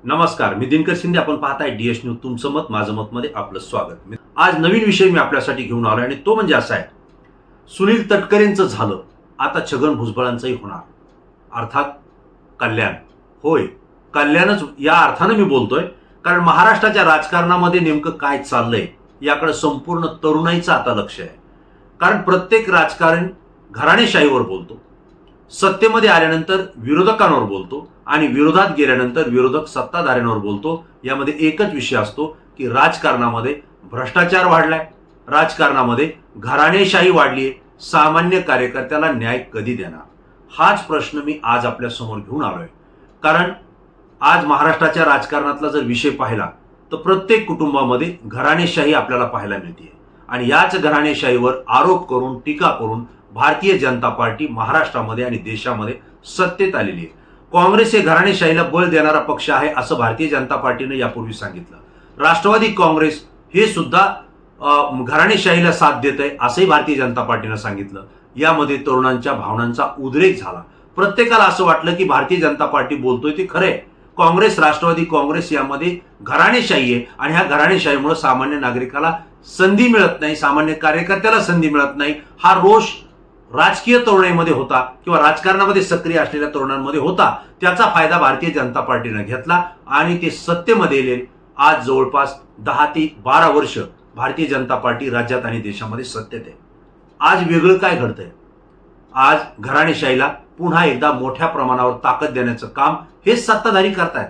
नमस्कार, मी दिनकर शिंदे. आपण पाहताय डीएस न्यूज. तुमचं मत माझं मत मध्ये आपलं स्वागत. आज नवीन विषय मी आपल्यासाठी घेऊन आलोय आणि तो म्हणजे असा आहे, सुनील तटकरेंचं झालं, आता छगन भुजबळांचंही होणार. अर्थात कल्याण. होय, कल्याणच या अर्थानं मी बोलतोय, कारण महाराष्ट्राच्या राजकारणामध्ये नेमकं काय चाललंय याकडे संपूर्ण तरुणाईचं आता लक्ष आहे. कारण प्रत्येक राजकारण घराणेशाहीवर बोलतो, सत्तेमध्ये आल्यानंतर विरोधकांवर बोलतो आणि विरोधात गेल्यानंतर विरोधक सत्ताधाऱ्यांवर बोलतो. यामध्ये एकच विषय असतो की राजकारणामध्ये भ्रष्टाचार वाढलाय, राजकारणामध्ये घराणेशाही वाढलीय, सामान्य कार्यकर्त्याला न्याय कधी देणार, हाच प्रश्न मी आज आपल्या समोर घेऊन आलोय. कारण आज महाराष्ट्राच्या राजकारणातला जर विषय पाहिला तर प्रत्येक कुटुंबामध्ये घराणेशाही आपल्याला पाहायला मिळते आणि याच घराणेशाहीवर आरोप करून, टीका करून भारतीय जनता पार्टी महाराष्ट्रामध्ये आणि देशामध्ये सत्तेत आलेली आहे. काँग्रेस हे घराणेशाहीला बळ देणारा पक्ष आहे असं भारतीय जनता पार्टीने यापूर्वी सांगितलं. राष्ट्रवादी काँग्रेस हे सुद्धा घराणेशाहीला साथ देत आहे असंही भारतीय जनता पार्टीने सांगितलं. यामध्ये तरुणांच्या भावनांचा उद्रेक झाला. प्रत्येकाला असं वाटलं की भारतीय जनता पार्टी बोलतोय ते खरंय. काँग्रेस, राष्ट्रवादी काँग्रेस यामध्ये घराणेशाही आहे आणि ह्या घराणेशाहीमुळे सामान्य नागरिकाला संधी मिळत नाही, सामान्य कार्यकर्त्याला संधी मिळत नाही. हा रोष राजकीय तरुणाईमध्ये होता किंवा राजकारणामध्ये सक्रिय असलेल्या तरुणांमध्ये होता. त्याचा फायदा भारतीय जनता पार्टीने घेतला आणि ते सत्तेमध्ये येईल. आज जवळपास 10 ते 12 वर्ष भारतीय जनता पार्टी राज्यात आणि देशामध्ये सत्तेत आहे. आज वेगळं काय घडतंय? आज घराणेशाहीला पुन्हा एकदा मोठ्या प्रमाणावर ताकद देण्याचं काम हे सत्ताधारी करतायत.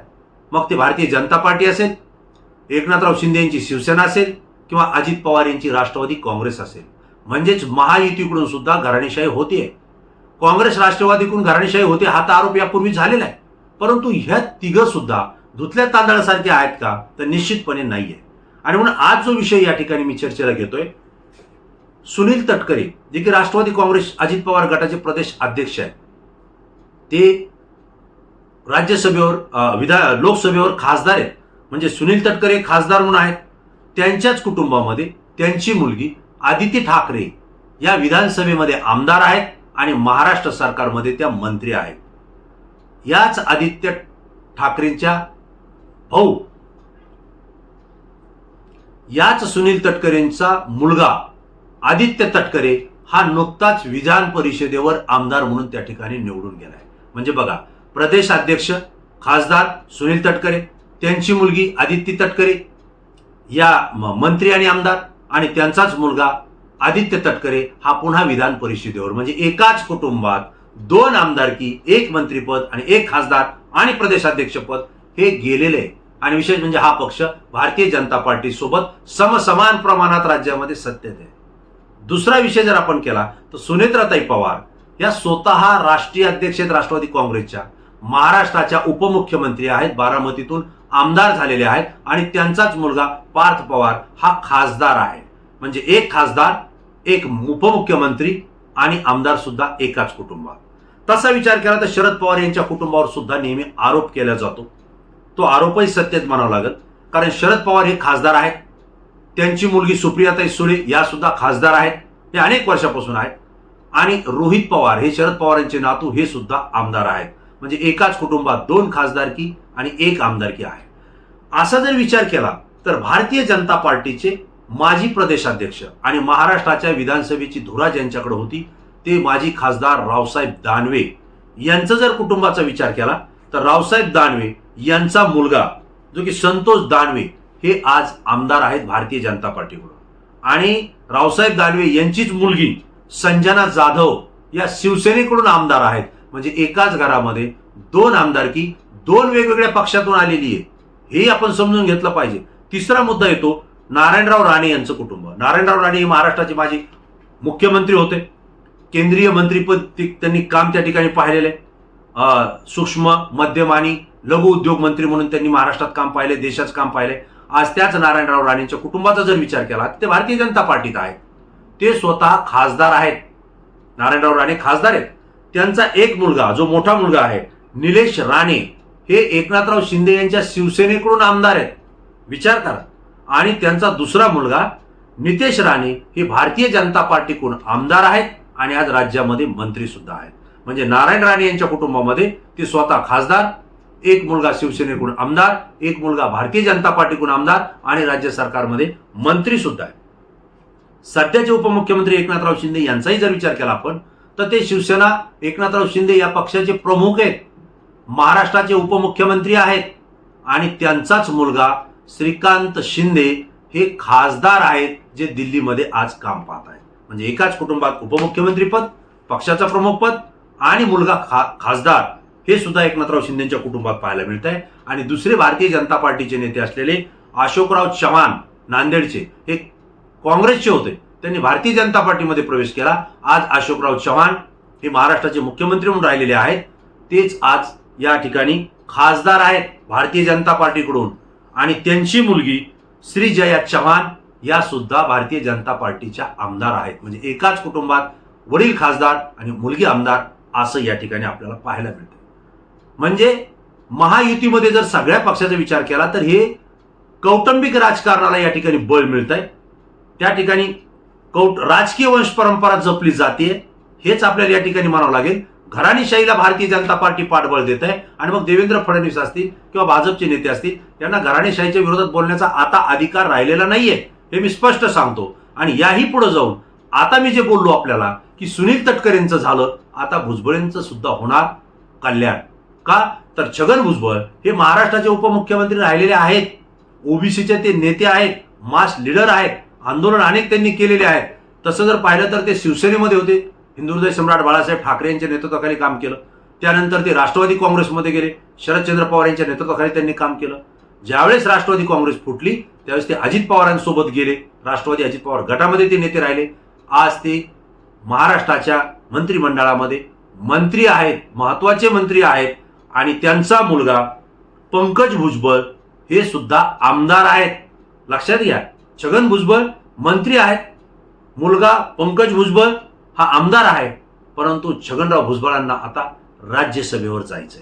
मग ते भारतीय जनता पार्टी असेल, एकनाथराव शिंदे यांची शिवसेना असेल किंवा अजित पवार यांची राष्ट्रवादी काँग्रेस असेल. म्हणजेच महायुतीकडून सुद्धा घराणेशाही होतीये. काँग्रेस, राष्ट्रवादीकडून घराणेशाही होते हा तर आरोप यापूर्वी झालेला आहे. परंतु ह्या तिघं सुद्धा धुतल्या तांदळासारखे आहेत का? तर निश्चितपणे नाहीये. आणि म्हणून आज जो विषय या ठिकाणी मी चर्चेला घेतोय, सुनील तटकरे जे की राष्ट्रवादी काँग्रेस अजित पवार गटाचे प्रदेश अध्यक्ष आहेत, ते राज्यसभेवर लोकसभेवर खासदार आहेत. म्हणजे सुनील तटकरे खासदार म्हणून आहेत. त्यांच्याच कुटुंबामध्ये त्यांची मुलगी आदिती ठाकरे या विधानसभेमध्ये आमदार आहेत आणि महाराष्ट्र सरकारमध्ये त्या मंत्री आहेत. याच आदित्य ठाकरेंच्या भाऊ, याच सुनील तटकरेंचा मुलगा आदित्य तटकरे हा नुकताच विधान परिषदेवर आमदार म्हणून त्या ठिकाणी निवडून गेलाय. म्हणजे बघा, प्रदेश अध्यक्ष खासदार सुनील तटकरे, त्यांची मुलगी आदिती तटकरे या मंत्री आणि आमदार, आणि त्यांचाच मुलगा आदित्य तटकरे हा पुन्हा विधान परिषदेवर. म्हणजे एकाच कुटुंबात 2 आमदारकी, 1 मंत्रीपद आणि 1 खासदार आणि प्रदेशाध्यक्षपद हे गेलेले आहे. आणि विशेष म्हणजे हा पक्ष भारतीय जनता पार्टी सोबत समसमान प्रमाणात राज्यामध्ये सत्तेत आहे. दुसरा विषय जर आपण केला तर सुनेत्राताई पवार या स्वतः राष्ट्रीय अध्यक्ष आहेत राष्ट्रवादी काँग्रेसच्या, महाराष्ट्राच्या उपमुख्यमंत्री आहेत, बारामतीतून आमदार झालेले आहेत आणि त्यांचाच मुलगा पार्थ पवार हा खासदार आहे. म्हणजे 1 खासदार, 1 उपमुख्यमंत्री आणि आमदार सुद्धा एकाच कुटुंबात. तसा विचार केला तर शरद पवार यांच्या कुटुंबावर सुद्धा नेहमी आरोप केला जातो. तो आरोपही सत्यच म्हणावा लागेल, कारण शरद पवार हे खासदार आहेत, त्यांची मुलगी सुप्रियाताई सुळे या सुद्धा खासदार आहेत, हे अनेक वर्षापासून आहेत, आणि रोहित पवार हे शरद पवारांचे नातू हे सुद्धा आमदार आहेत. म्हणजे एकाच कुटुंबात 2 खासदारकी आणि 1 आमदारकी आहे. असा जर विचार केला तर भारतीय जनता पार्टीचे माजी प्रदेशाध्यक्ष आणि महाराष्ट्राच्या विधानसभेची धुरा ज्यांच्याकडे होती ते माजी खासदार रावसाहेब दानवे यांचा जर कुटुंबाचा विचार केला तर रावसाहेब दानवे यांचा मुलगा जो की संतोष दानवे हे आज आमदार आहेत भारतीय जनता पार्टीकडून, आणि रावसाहेब दानवे यांचीच मुलगी संजना जाधव या शिवसेनेकडून आमदार आहेत. म्हणजे एकाच घरामध्ये 2 आमदारकी 2 वेगवेगळ्या पक्षातून आलेली आहे, हे आपण समजून घेतलं पाहिजे. तिसरा मुद्दा येतो नारायणराव राणे यांचं कुटुंब. नारायणराव राणे हे महाराष्ट्राचे माजी मुख्यमंत्री होते, केंद्रीय मंत्रीपद त्यांनी काम त्या ठिकाणी पाहिलेलं आहे. सूक्ष्म, मध्यम आणि लघु उद्योग मंत्री म्हणून त्यांनी महाराष्ट्रात काम पाहिले, देशाचं काम पाहिले. आज त्याच नारायणराव राणेंच्या कुटुंबाचा जर विचार केला ते भारतीय जनता पार्टीत आहेत, ते स्वतः खासदार आहेत. नारायणराव राणे खासदार आहेत. त्यांचा एक मुलगा, जो मोठा मुलगा आहे निलेश राणे, हे एकनाथराव शिंदे यांच्या शिवसेनेकडून आमदार आहेत, विचार करा. आणि त्यांचा दुसरा मुलगा नितेश राणे हे भारतीय जनता पार्टीकडून आमदार आहेत आणि आज राज्यामध्ये मंत्री सुद्धा आहेत. म्हणजे नारायण राणे यांच्या कुटुंबामध्ये ते स्वतः खासदार, एक मुलगा शिवसेनेकडून आमदार, एक मुलगा भारतीय जनता पार्टीकडून आमदार आणि राज्य सरकारमध्ये मंत्री सुद्धा आहे. सध्याचे उपमुख्यमंत्री एकनाथराव शिंदे यांचाही जर विचार केला आपण तर ते शिवसेना एकनाथराव शिंदे या पक्षाचे प्रमुख आहेत, महाराष्ट्राचे उपमुख्यमंत्री आहेत आणि त्यांचाच मुलगा श्रीकांत शिंदे हे खासदार आहेत जे दिल्लीमध्ये आज काम पाहत आहेत. म्हणजे एकाच कुटुंबात उपमुख्यमंत्रीपद, पक्षाचा प्रमुख पद आणि मुलगा खासदार हे सुद्धा एकनाथराव शिंदेच्या कुटुंबात पाहायला मिळत आहे. आणि दुसरे भारतीय जनता पार्टीचे नेते असलेले अशोकराव चव्हाण नांदेडचे हे काँग्रेसचे होते, त्यांनी भारतीय जनता पार्टीमध्ये प्रवेश केला. आज अशोकराव चव्हाण हे महाराष्ट्राचे मुख्यमंत्री म्हणून राहिलेले आहेत, तेच आज या ठिकाणी खासदार आहेत भारतीय जनता पार्टीकडून. आणि त्यांची मुलगी श्रीजया चव्हाण या सुद्धा भारतीय जनता पार्टीच्या आमदार आहेत. म्हणजे एकाच कुटुंबात वडील खासदार आणि मुलगी आमदार असं या ठिकाणी आपल्याला पाहायला मिळतं. म्हणजे महायुतीमध्ये जर सगळ्या पक्षाचा विचार केला तर हे कौटुंबिक राजकारणाला या ठिकाणी बळ मिळत आहे. त्या ठिकाणी राजकीय वंश परंपरा जपली जाते, हेच आपल्याला या ठिकाणी म्हणावं लागेल. घराणेशाहीला भारतीय जनता पार्टी पाठबळ देत आहे आणि मग देवेंद्र फडणवीस असतील किंवा भाजपचे नेते असतील यांना घराणेशाहीच्या विरोधात बोलण्याचा आता अधिकार राहिलेला नाहीये, हे मी स्पष्ट सांगतो. आणि याही पुढे जाऊन आता मी जे बोललो आपल्याला की सुनील तटकरेंचं झालं, आता भुजबळांचं सुद्धा होणार कल्याण. का तर छगन भुजबळ हे महाराष्ट्राचे उपमुख्यमंत्री राहिलेले आहेत, ओबीसीचे ते नेते आहेत, मास लीडर आहेत, आंदोलन अनेक त्यांनी केलेले आहेत. तसं जर पाहिलं तर ते शिवसेनेमध्ये होते, हिंदुहृदय सम्राट बाळासाहेब ठाकरे यांच्या नेतृत्वाखाली काम केलं. त्यानंतर ते राष्ट्रवादी काँग्रेसमध्ये गेले, शरदचंद्र पवार यांच्या नेतृत्वाखाली त्यांनी काम केलं. ज्यावेळेस राष्ट्रवादी काँग्रेस फुटली त्यावेळेस ते अजित पवारांसोबत गेले, राष्ट्रवादी अजित पवार गटामध्ये ते नेते राहिले. आज ते महाराष्ट्राच्या मंत्रिमंडळामध्ये मंत्री आहेत, महत्वाचे मंत्री आहेत. आणि त्यांचा मुलगा पंकज भुजबळ हे सुद्धा आमदार आहेत. लक्षात घ्या, छगन भुजबळ मंत्री आहेत, मुलगा पंकज भुजबळ हा आमदार आहे. परंतु छगनराव भुजबळांना आता राज्यसभेवर जायचंय,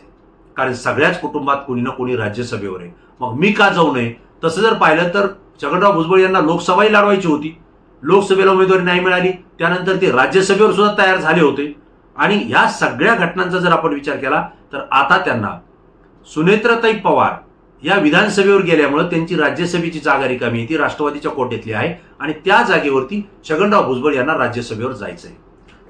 कारण सगळ्याच कुटुंबात कोणी ना कोणी राज्यसभेवर आहे. मग मी का जाऊ नये? तसं जर पाहिलं तर छगनराव भुजबळ यांना लोकसभाही लढवायची होती, लोकसभेला उमेदवारी नाही मिळाली, त्यानंतर ते राज्यसभेवर सुद्धा तयार झाले होते. आणि ह्या सगळ्या घटनांचा जर आपण विचार केला तर आता त्यांना सुनेत्राताई पवार या विधानसभेवर गेल्यामुळे त्यांची राज्यसभेची जागा रिकामी आहे, ती राष्ट्रवादीच्या कोट्यातली आहे आणि त्या जागेवरती छगनराव भुजबळ यांना राज्यसभेवर जायचंय.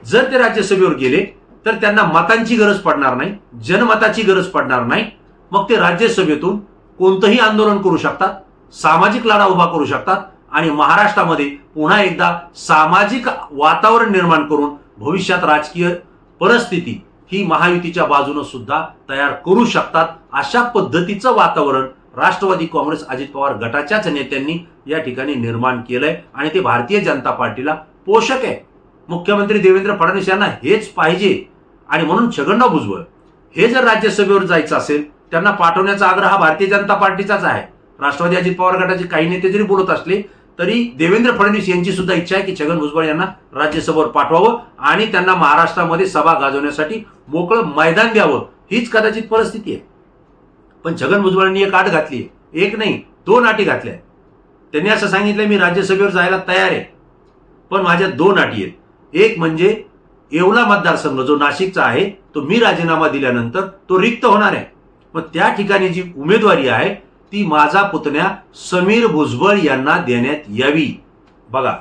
जर ते राज्यसभेवर गेले तर त्यांना मतांची गरज पडणार नाही, जनमताची गरज पडणार नाही. मग ते राज्यसभेतून कोणतंही आंदोलन करू शकतात, सामाजिक लढा उभा करू शकतात आणि महाराष्ट्रामध्ये पुन्हा एकदा सामाजिक वातावरण निर्माण करून भविष्यात राजकीय परिस्थिती ही महायुतीच्या बाजूने सुद्धा तयार करू शकतात. अशा पद्धतीचं वातावरण राष्ट्रवादी काँग्रेस अजित पवार गटाच्याच नेत्यांनी या ठिकाणी निर्माण केलंय आणि ते भारतीय जनता पार्टीला पोषक आहे. मुख्यमंत्री देवेंद्र फडणवीस यांना हेच पाहिजे आणि म्हणून छगनराव भुजबळ हे जर राज्यसभेवर जायचं असेल त्यांना पाठवण्याचा आग्रह हा भारतीय जनता पार्टीचाच आहे. राष्ट्रवादी अजित पवार गटाचे काही नेते जरी बोलत असले तरी देवेंद्र फडणवीस यांची सुद्धा इच्छा आहे की छगन भुजबळ यांना राज्यसभेवर पाठवावं आणि त्यांना महाराष्ट्रामध्ये सभा गाजवण्यासाठी मोकळं मैदान द्यावं, हीच कदाचित परिस्थिती आहे. पण छगन भुजबळांनी एक अट घातली आहे, एक नाही 2 अटी घातल्या. त्यांनी असं सांगितलं मी राज्यसभेवर जायला तयार आहे, पण माझ्या 2 अटी आहेत. एक म्हणजे येवला मतदारसंघ जो नाशिकचा आहे तो मी राजीनामा दिल्यानंतर तो रिक्त होणार आहे. मग त्या ठिकाणी जी उमेदवारी आहे ती माझा पुतण्या समीर भुजबळ यांना देण्यात यावी. बघा,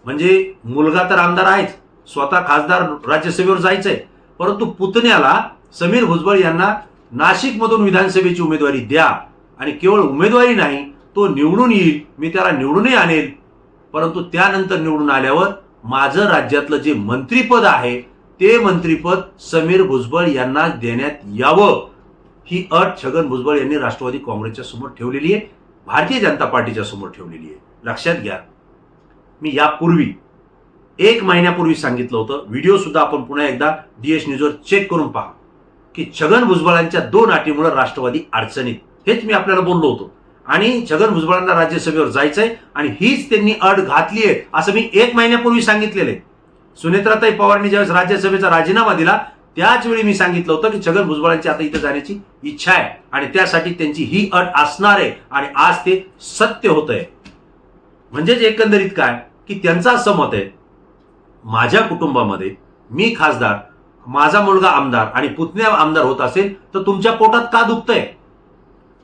म्हणजे मुलगा तर आमदार आहेच, स्वतः खासदार राज्यसभेवर जायचंय, परंतु पुतण्याला समीर भुजबळ यांना नाशिकमधून विधानसभेची उमेदवारी द्या. आणि केवळ उमेदवारी नाही, तो निवडून येईल, मी त्याला निवडूनही आणेल, परंतु त्यानंतर निवडून आल्यावर माझं राज्यातलं जे मंत्रिपद आहे ते मंत्रिपद समीर भुजबळ यांना देण्यात यावं. ही अट छगन भुजबळ यांनी राष्ट्रवादी काँग्रेसच्या समोर ठेवलेली आहे, भारतीय जनता पार्टीच्या समोर ठेवलेली आहे. लक्षात घ्या, मी यापूर्वी 1 महिन्यापूर्वी सांगितलं होतं, व्हिडिओ सुद्धा आपण पुन्हा एकदा DS न्यूजवर चेक करून पहा की छगन भुजबळांच्या 2 अटीमुळे राष्ट्रवादी अडचणीत, हेच मी आपल्याला बोललो होतो. आणि छगन भुजबळांना राज्यसभेवर जायचंय आणि हीच त्यांनी अट घातली आहे असं मी 1 महिन्यापूर्वी सांगितलेलं आहे. सुनेत्राताई पवारांनी ज्यावेळेस राज्यसभेचा राजीनामा दिला त्याच वेळी मी सांगितलं होतं की छगन भुजबळांची आता इथं जाण्याची इच्छा आहे आणि त्यासाठी त्यांची ही अट असणार आहे आणि आज ते सत्य होत आहे. म्हणजेच एकंदरीत काय की त्यांचं असं मत आहे, माझ्या कुटुंबामध्ये मी खासदार माझा मुलगा आमदार आणि पुतण्या आमदार होत असेल तर तुमच्या पोटात का दुखतंय?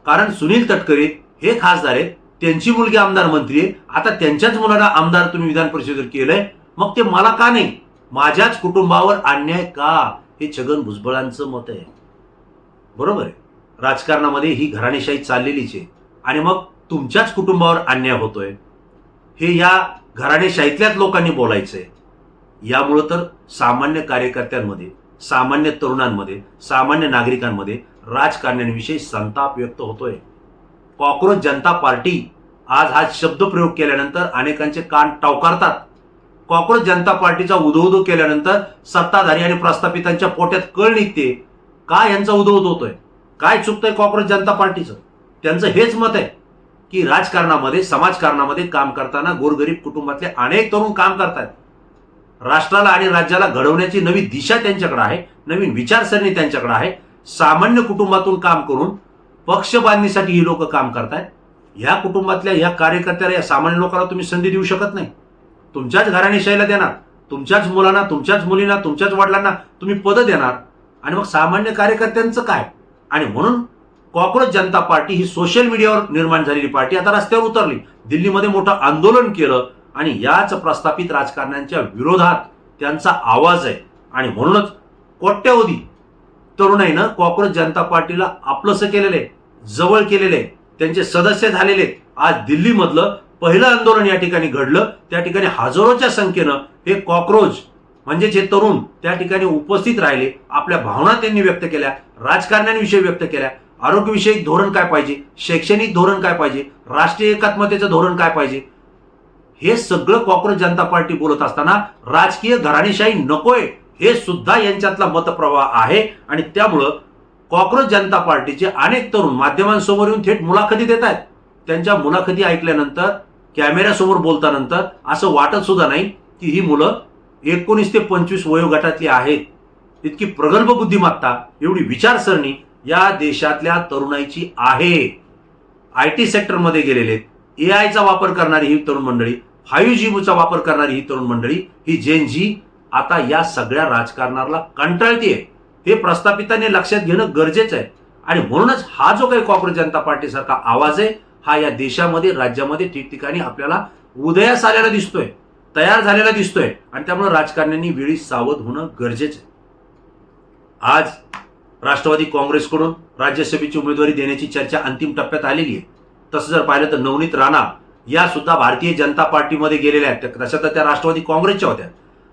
कारण सुनील तटकरे हे खासदार आहेत, त्यांची मुलगी आमदार मंत्री आहे, आता त्यांच्याच मुलाला आमदार तुम्ही विधान परिषदेवर केलंय, मग ते मला का नाही? माझ्याच कुटुंबावर अन्याय का? हे छगन भुजबळांचं मत आहे. बरोबर आहे, राजकारणामध्ये ही घराणेशाही चाललेलीच आहे आणि मग तुमच्याच कुटुंबावर अन्याय होतोय हे या घराणेशाहीतल्याच लोकांनी बोलायचंय. यामुळं तर सामान्य कार्यकर्त्यांमध्ये, सामान्य तरुणांमध्ये, सामान्य नागरिकांमध्ये राजकारण्यांविषयी संताप व्यक्त होतोय. कॉक्रोच जनता पार्टी आज हा शब्द प्रयोग केल्यानंतर अनेकांचे कान टवकारतात. कॉक्रोच जनता पार्टीचा उदो केल्यानंतर सत्ताधारी आणि प्रस्थापितांच्या पोट्यात कळ निघते. का यांचा उदो होतोय? काय चुकतंय कॉक्रोच जनता पार्टीचं? त्यांचं हेच मत आहे की राजकारणामध्ये, समाजकारणामध्ये काम करताना गोरगरीब कुटुंबातले अनेक तरुण काम करतात. राष्ट्राला आणि राज्याला घडवण्याची नवी दिशा त्यांच्याकडे आहे, नवीन विचारसरणी त्यांच्याकडे आहे. सामान्य कुटुंबातून काम करून पक्ष बांधणीसाठी ही लोक काम करतायत. ह्या कुटुंबातल्या ह्या कार्यकर्त्याला, या सामान्य लोकांना तुम्ही संधी देऊ शकत नाही. तुमच्याच घराणेशाहीला देणार, तुमच्याच मुलांना, तुमच्याच मुलींना, तुमच्याच वडिलांना तुम्ही पदं देणार आणि मग सामान्य कार्यकर्त्यांचं काय? आणि म्हणून कॉक्रोच जनता पार्टी ही सोशल मीडियावर निर्माण झालेली पार्टी आता रस्त्यावर उतरली, दिल्लीमध्ये मोठं आंदोलन केलं आणि याच प्रस्थापित राजकारण्यांच्या विरोधात त्यांचा आवाज आहे. आणि म्हणूनच कोट्यवधी तरुणाईनं कॉक्रोच जनता पार्टीला आपलंसं केलेलं आहे, जवळ केलेलं आहे, त्यांचे सदस्य झालेले आहेत. आज दिल्लीमधलं पहिलं आंदोलन या ठिकाणी घडलं, त्या ठिकाणी हजारोच्या संख्येनं हे कॉक्रोच म्हणजे जे तरुण त्या ठिकाणी उपस्थित राहिले, आपल्या भावना त्यांनी व्यक्त केल्या, राजकारण्यांविषयी व्यक्त केल्या, आरोग्यविषयक धोरण काय पाहिजे, शैक्षणिक धोरण काय पाहिजे, राष्ट्रीय एकात्मतेचं धोरण काय पाहिजे, हे सगळं कॉक्रोच जनता पार्टी बोलत असताना राजकीय घराणेशाही नकोय हे सुद्धा यांच्यातला मतप्रवाह आहे. आणि त्यामुळं कॉक्रोच जनता पार्टीचे अनेक तरुण माध्यमांसमोर येऊन थेट मुलाखती देत आहेत. त्यांच्या मुलाखती ऐकल्यानंतर, कॅमेऱ्यासमोर बोलतानंतर असं वाटत सुद्धा नाही की ही मुलं 19 ते 25 वयोगटातली आहेत. इतकी प्रगल्भ बुद्धिमत्ता, एवढी विचारसरणी या देशातल्या तरुणाईची आहे. IT सेक्टरमध्ये गेलेले, AIचा वापर करणारी ही तरुण मंडळी, 5Gचा वापर करणारी ही तरुण मंडळी, ही जेन जी आता या सगळ्या राजकारणाला कंटाळतीये. हे प्रस्थापितांनी लक्षात घेणं गरजेचं आहे. आणि म्हणूनच हा जो काही कॉक्रोच जनता पार्टीसारखा आवाज आहे, हा या देशामध्ये, राज्यामध्ये ठिकठिकाणी आपल्याला उदयास आलेला दिसतोय, तयार झालेला दिसतोय. आणि त्यामुळे राजकारण्यांनी वेळी सावध होणं गरजेचं आहे. आज राष्ट्रवादी काँग्रेसकडून राज्यसभेची उमेदवारी देण्याची चर्चा अंतिम टप्प्यात आलेली आहे. तसं जर पाहिलं तर नवनीत राणा या सुद्धा भारतीय जनता पार्टीमध्ये गेलेल्या आहेत. तशा तर त्या राष्ट्रवादी काँग्रेसच्या होत्या,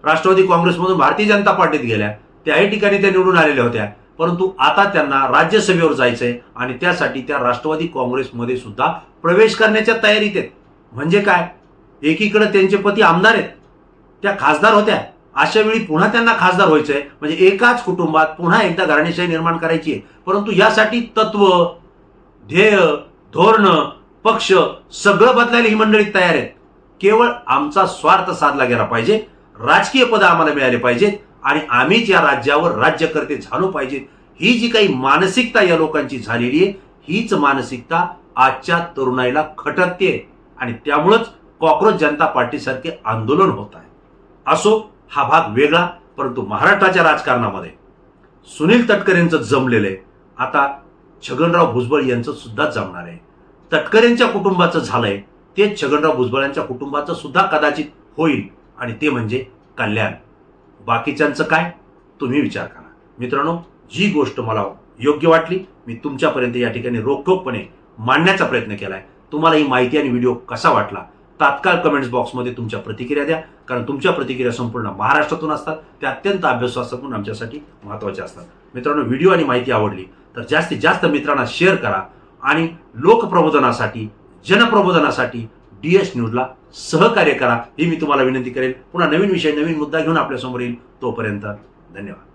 राष्ट्रवादी काँग्रेसमधून भारतीय जनता पार्टीत गेल्या, त्याही ठिकाणी त्या निवडून आलेल्या होत्या. परंतु आता त्यांना राज्यसभेवर जायचंय आणि त्यासाठी त्या राष्ट्रवादी काँग्रेसमध्ये सुद्धा प्रवेश करण्याच्या तयारीत आहेत. म्हणजे काय, एकीकडे त्यांचे पती आमदार आहेत, त्या खासदार होत्या, अशा वेळी पुन्हा त्यांना खासदार व्हायचंय. म्हणजे एकाच कुटुंबात पुन्हा एकदा घराणेशाही निर्माण करायची आहे. परंतु यासाठी तत्व, ध्येय, धोरण, पक्ष सगळं बदलायला ही मंडळी तयार आहेत. केवळ आमचा स्वार्थ साधला गेला पाहिजे, राजकीय पद आम्हाला मिळाले पाहिजेत आणि आम्हीच या राज्यावर राज्यकर्ते झालो पाहिजेत. ही जी काही मानसिकता या लोकांची झालेली आहे, हीच मानसिकता आजच्या तरुणाईला खटकते आणि त्यामुळंच कॉक्रोच जनता पार्टीसारखे आंदोलन होत आहे. असो, हा भाग वेगळा, परंतु महाराष्ट्राच्या राजकारणामध्ये सुनील तटकरेंचं जमलेलं आहे. आता छगनराव भुजबळ यांचं सुद्धा जमणार आहे. तटकरेंच्या कुटुंबाचं झालंय ते छगनराव भुजबळ यांच्या कुटुंबाचं सुद्धा कदाचित होईल आणि ते म्हणजे कल्याण. बाकीच्यांचं काय, तुम्ही विचार करा. मित्रांनो, जी गोष्ट मला योग्य वाटली मी तुमच्यापर्यंत या ठिकाणी रोखठोकपणे मांडण्याचा प्रयत्न केलाय. तुम्हाला ही माहिती आणि व्हिडिओ कसा वाटला तात्काळ कमेंट्स बॉक्समध्ये तुमच्या प्रतिक्रिया द्या. कारण तुमच्या प्रतिक्रिया संपूर्ण महाराष्ट्रातून असतात, त्या अत्यंत अभ्यासू असतात, म्हणून आमच्यासाठी महत्त्वाच्या असतात. मित्रांनो, व्हिडिओ आणि माहिती आवडली तर जास्तीत जास्त मित्रांना शेअर करा आणि लोकप्रबोधनासाठी, जनप्रबोधनासाठी DS न्यूजला सहकार्य करा ही मी तुम्हाला विनंती करेल. पुन्हा नवीन विषय, नवीन मुद्दा घेऊन आपल्यासमोर येईल. तोपर्यंत धन्यवाद.